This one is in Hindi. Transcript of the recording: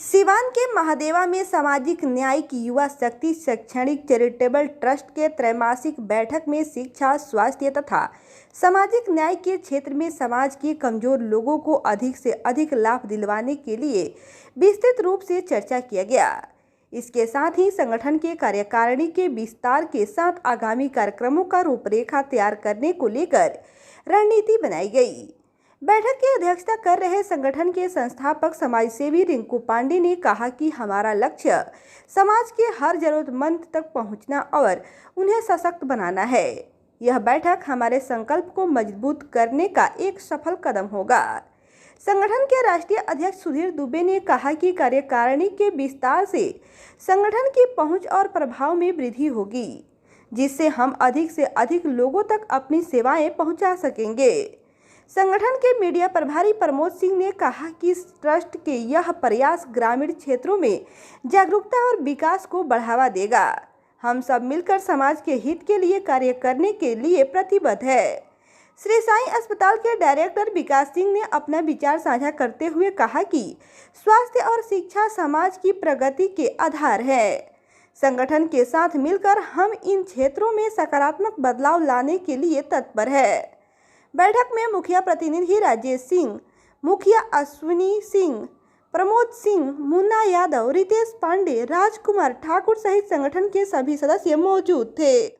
सिवान के महादेवा में सामाजिक न्याय की युवा शक्ति शैक्षणिक चैरिटेबल ट्रस्ट के त्रैमासिक बैठक में शिक्षा, स्वास्थ्य तथा सामाजिक न्याय के क्षेत्र में समाज के कमजोर लोगों को अधिक से अधिक लाभ दिलवाने के लिए विस्तृत रूप से चर्चा किया गया। इसके साथ ही संगठन के कार्यकारिणी के विस्तार के साथ आगामी कार्यक्रमों का रूपरेखा तैयार करने को लेकर रणनीति बनाई गई। बैठक की अध्यक्षता कर रहे संगठन के संस्थापक समाजसेवी रिंकू पांडे ने कहा कि हमारा लक्ष्य समाज के हर जरूरतमंद तक पहुंचना और उन्हें सशक्त बनाना है। यह बैठक हमारे संकल्प को मजबूत करने का एक सफल कदम होगा। संगठन के राष्ट्रीय अध्यक्ष सुधीर दुबे ने कहा कि कार्यकारिणी के विस्तार से संगठन की पहुंच और प्रभाव में वृद्धि होगी, जिससे हम अधिक से अधिक लोगों तक अपनी सेवाएं पहुंचा सकेंगे। संगठन के मीडिया प्रभारी प्रमोद सिंह ने कहा कि ट्रस्ट के यह प्रयास ग्रामीण क्षेत्रों में जागरूकता और विकास को बढ़ावा देगा। हम सब मिलकर समाज के हित के लिए कार्य करने के लिए प्रतिबद्ध है। श्री साईं अस्पताल के डायरेक्टर विकास सिंह ने अपना विचार साझा करते हुए कहा कि स्वास्थ्य और शिक्षा समाज की प्रगति के आधार है। संगठन के साथ मिलकर हम इन क्षेत्रों में सकारात्मक बदलाव लाने के लिए तत्पर है। बैठक में मुखिया प्रतिनिधि राजेश सिंह, मुखिया अश्विनी सिंह, प्रमोद सिंह, मुन्ना यादव, रितेश पांडे, राजकुमार ठाकुर सहित संगठन के सभी सदस्य मौजूद थे।